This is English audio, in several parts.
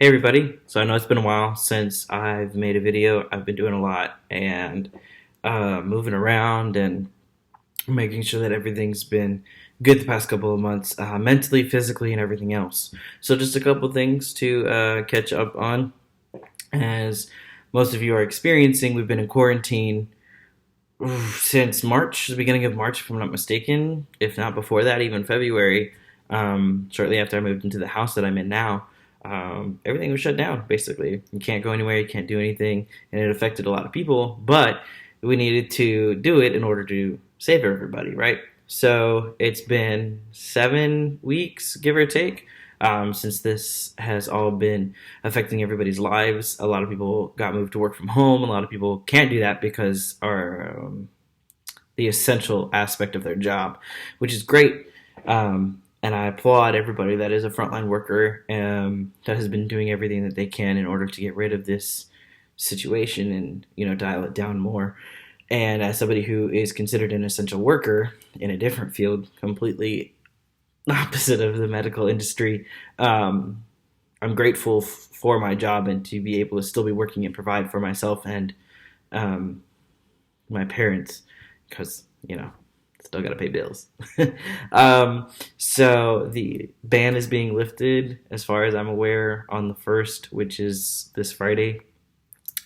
Hey everybody, so I know it's been a while since I've made a video. I've been doing a lot and moving around and making sure that everything's been good the past couple of months, mentally, physically, and everything else. So just a couple things to catch up on. As most of you are experiencing, we've been in quarantine since March, the beginning of March, if I'm not mistaken, if not before that, even February, shortly after I moved into the house that I'm in now. Everything was shut down, basically. You can't go anywhere, you can't do anything, and it affected a lot of people, but we needed to do it in order to save everybody, right? So it's been 7 weeks, give or take, since this has all been affecting everybody's lives. A lot of people got moved to work from home. A lot of people can't do that because are the essential aspect of their job, which is great. And I applaud everybody that is a frontline worker that has been doing everything that they can in order to get rid of this situation and dial it down more. And as somebody who is considered an essential worker in a different field, completely opposite of the medical industry, I'm grateful for my job and to be able to still be working and provide for myself and um, my parents because still got to pay bills. So the ban is being lifted, as far as I'm aware, on the 1st, which is this Friday,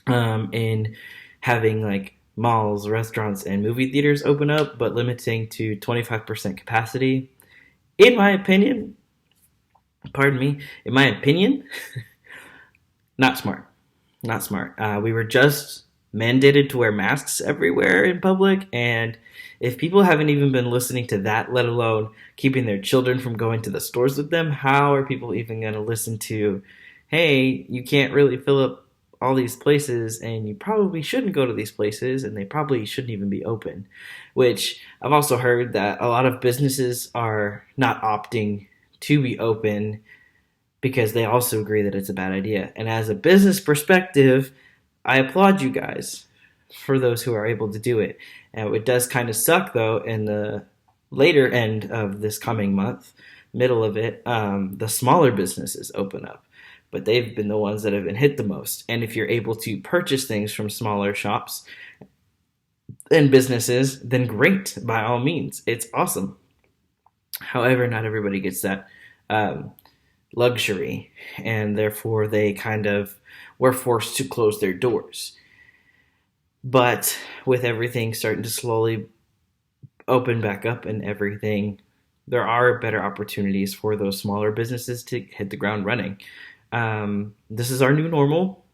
in having like malls, restaurants, and movie theaters open up, but limiting to 25% capacity. In my opinion, pardon me, in my opinion, not smart. Not smart. We were just mandated to wear masks everywhere in public, and if people haven't even been listening to that, let alone keeping their children from going to the stores with them, how are people even going to listen to, hey, you can't really fill up all these places, and you probably shouldn't go to these places, and they probably shouldn't even be open? Which I've also heard that a lot of businesses are not opting to be open because they also agree that it's a bad idea. And as a business perspective, I applaud you guys for those who are able to do it. And it does kind of suck though in the later end of this coming month, middle of it, the smaller businesses open up. But they've been the ones that have been hit the most. And if you're able to purchase things from smaller shops and businesses, then great, by all means. It's awesome. However, not everybody gets that luxury, and therefore they kind of were forced to close their doors. But with everything starting to slowly open back up and everything, there are better opportunities for those smaller businesses to hit the ground running. This is our new normal,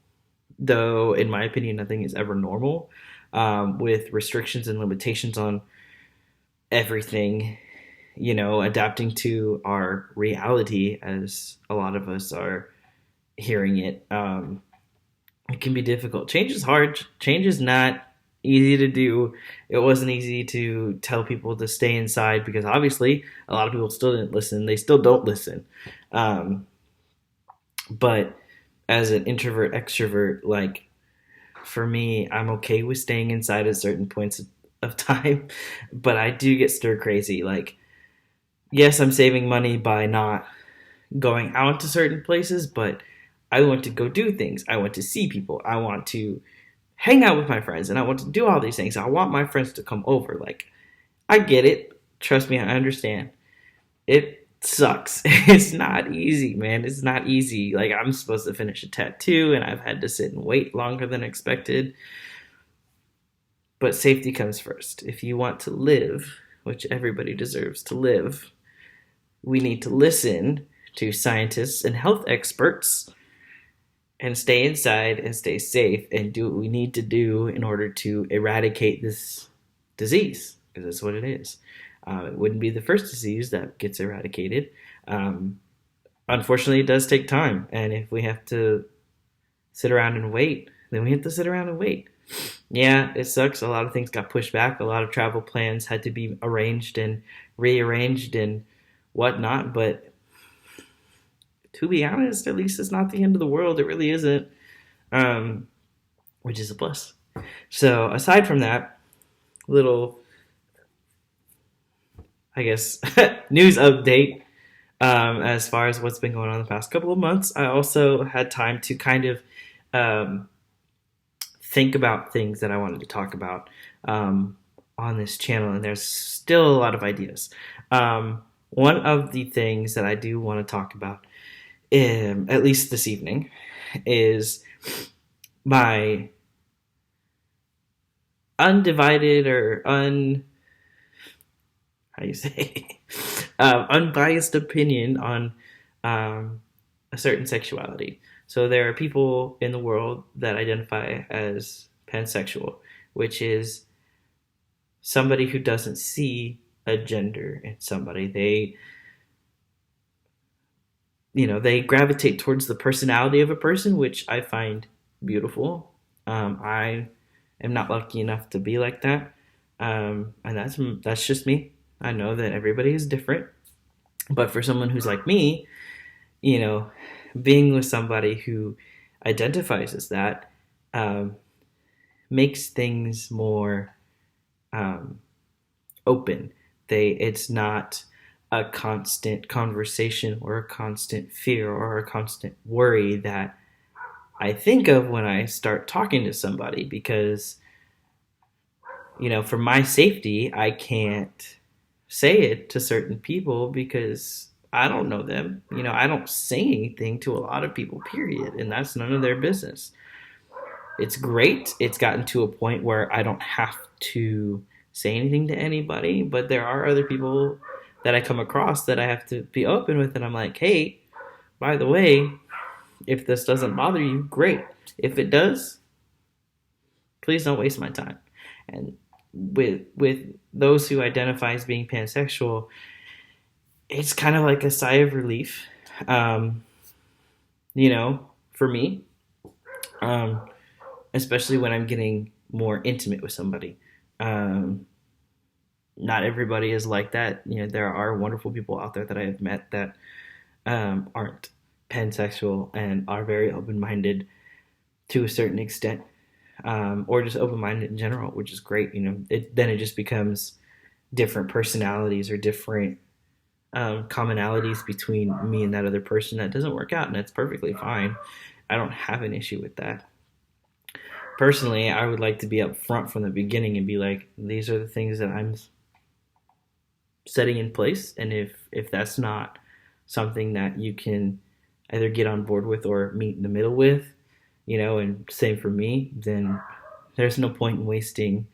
though, in my opinion, nothing is ever normal, with restrictions and limitations on everything, adapting to our reality as a lot of us are hearing it. It can be difficult. Change is hard. Change is not easy to do. It wasn't easy to tell people to stay inside because obviously a lot of people still didn't listen. They still don't listen. But as an introvert extrovert, like for me, I'm okay with staying inside at certain points of time, but I do get stir crazy. Like, yes, I'm saving money by not going out to certain places, but I want to go do things. I want to see people. I want to hang out with my friends and I want to do all these things. I want my friends to come over. Like, I get it. Trust me, I understand. It sucks. It's not easy, man. It's not easy. Like, I'm supposed to finish a tattoo and I've had to sit and wait longer than expected. But safety comes first. If you want to live, which everybody deserves to live, we need to listen to scientists and health experts and stay inside and stay safe and do what we need to do in order to eradicate this disease, because that's what it is. It wouldn't be the first disease that gets eradicated. Unfortunately, it does take time, and if we have to sit around and wait, then we have to sit around and wait. Yeah, it sucks. A lot of things got pushed back. A lot of travel plans had to be arranged and rearranged and whatnot, but to be honest, at least it's not the end of the world. It really isn't, which is a plus. So aside from that, little, I guess, news update. As far as what's been going on the past couple of months, I also had time to kind of um, think about things that I wanted to talk about um, on this channel, and there's still a lot of ideas. One of the things that I do want to talk about, at least this evening, is my undivided or how do you say unbiased opinion on um, a certain sexuality. So there are people in the world that identify as pansexual, which is somebody who doesn't see a gender in somebody. They gravitate towards the personality of a person, which I find beautiful. I am not lucky enough to be like that, and that's just me. I know that everybody is different, but for someone who's like me, you know, being with somebody who identifies as that um, makes things more um, open. It's not a constant conversation or a constant fear or a constant worry that I think of when I start talking to somebody because, for my safety, I can't say it to certain people because I don't know them. I don't say anything to a lot of people, period, and that's none of their business. It's great. It's gotten to a point where I don't have to say anything to anybody, but there are other people that I come across that I have to be open with, and I'm like, hey, by the way, if this doesn't bother you, great. If it does, please don't waste my time. And with those who identify as being pansexual, it's kind of like a sigh of relief, um, for me, um, especially when I'm getting more intimate with somebody. Um, Not everybody is like that. There are wonderful people out there that I have met that aren't pansexual and are very open minded to a certain extent, or just open minded in general, which is great. Then it just becomes different personalities or different commonalities between me and that other person that doesn't work out, and that's perfectly fine. I don't have an issue with that. Personally, I would like to be up front from the beginning and be like, these are the things that I'm setting in place, and if that's not something that you can either get on board with or meet in the middle with, and same for me, then there's no point in wasting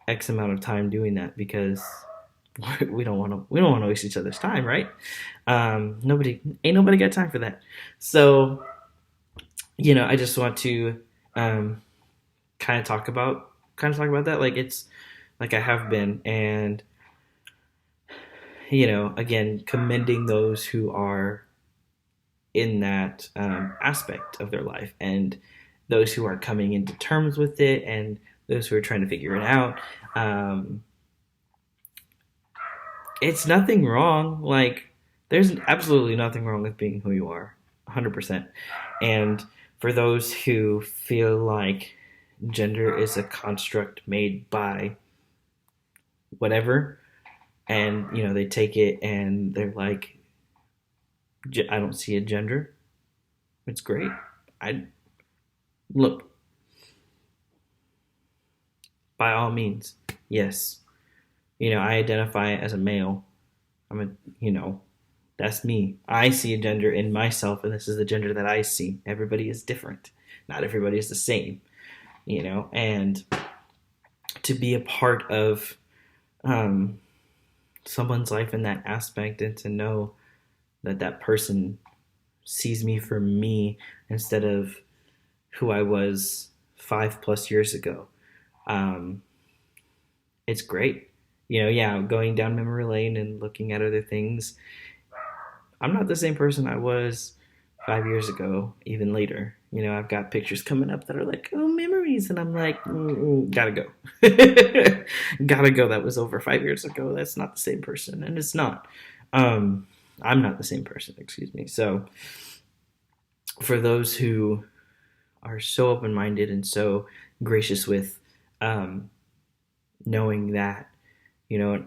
X amount of time doing that because we don't want to waste each other's time, right? Nobody got time for that. So I just want to um, kind of talk about that, like it's like I have been, and again, commending those who are in that aspect of their life, and those who are coming into terms with it, and those who are trying to figure it out. Um, it's nothing wrong. Like, there's absolutely nothing wrong with being who you are, 100%. And for those who feel like gender is a construct made by whatever, and they take it and they're like, I don't see a gender. It's great. I Look, by all means, yes. I identify as a male. I'm a, that's me. I see a gender in myself, and this is the gender that I see. Everybody is different. Not everybody is the same, and to be a part of um, someone's life in that aspect, and to know that that person sees me for me instead of who I was 5+ years ago. Um, it's great. Yeah, going down memory lane and looking at other things. I'm not the same person I was 5 years ago, even later. I've got pictures coming up that are like, oh, memories. And I'm like, gotta go. Gotta go. That was over 5 years ago. That's not the same person. And it's not. Um, I'm not the same person, excuse me. So, for those who are so open minded and so gracious with um, knowing that, you know,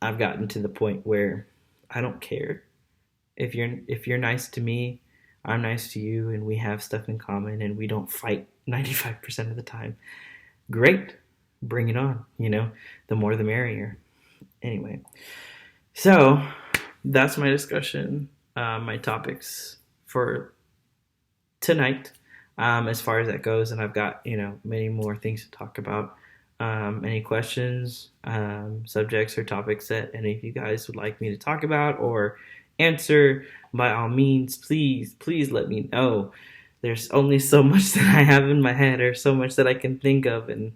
I've gotten to the point where I don't care. if you're nice to me, I'm nice to you, and we have stuff in common, and we don't fight 95% of the time. Great, bring it on. The more the merrier. Anyway, so that's my discussion, my topics for tonight, as far as that goes, and I've got many more things to talk about. Any questions, subjects, or topics that any of you guys would like me to talk about or answer, by all means, please let me know. There's only so much that I have in my head, or so much that I can think of, and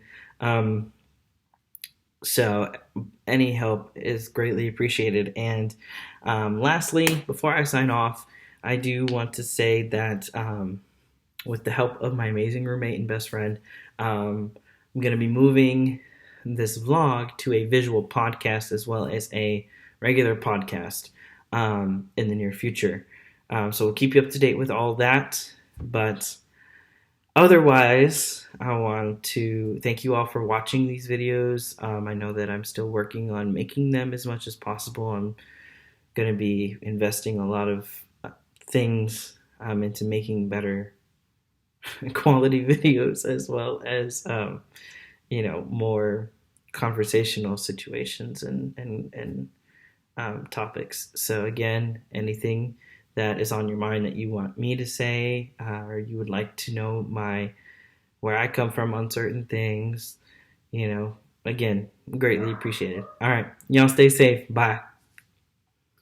so any help is greatly appreciated. And lastly, before I sign off, I do want to say that with the help of my amazing roommate and best friend, I'm going to be moving this vlog to a visual podcast as well as a regular podcast in the near future. So we'll keep you up to date with all that. But otherwise, I want to thank you all for watching these videos. I know that I'm still working on making them as much as possible. I'm going to be investing a lot of things into making better quality videos, as well as more conversational situations and topics. So again, anything that is on your mind that you want me to say, or you would like to know where I come from on certain things, again, greatly appreciated. All right, y'all stay safe. Bye.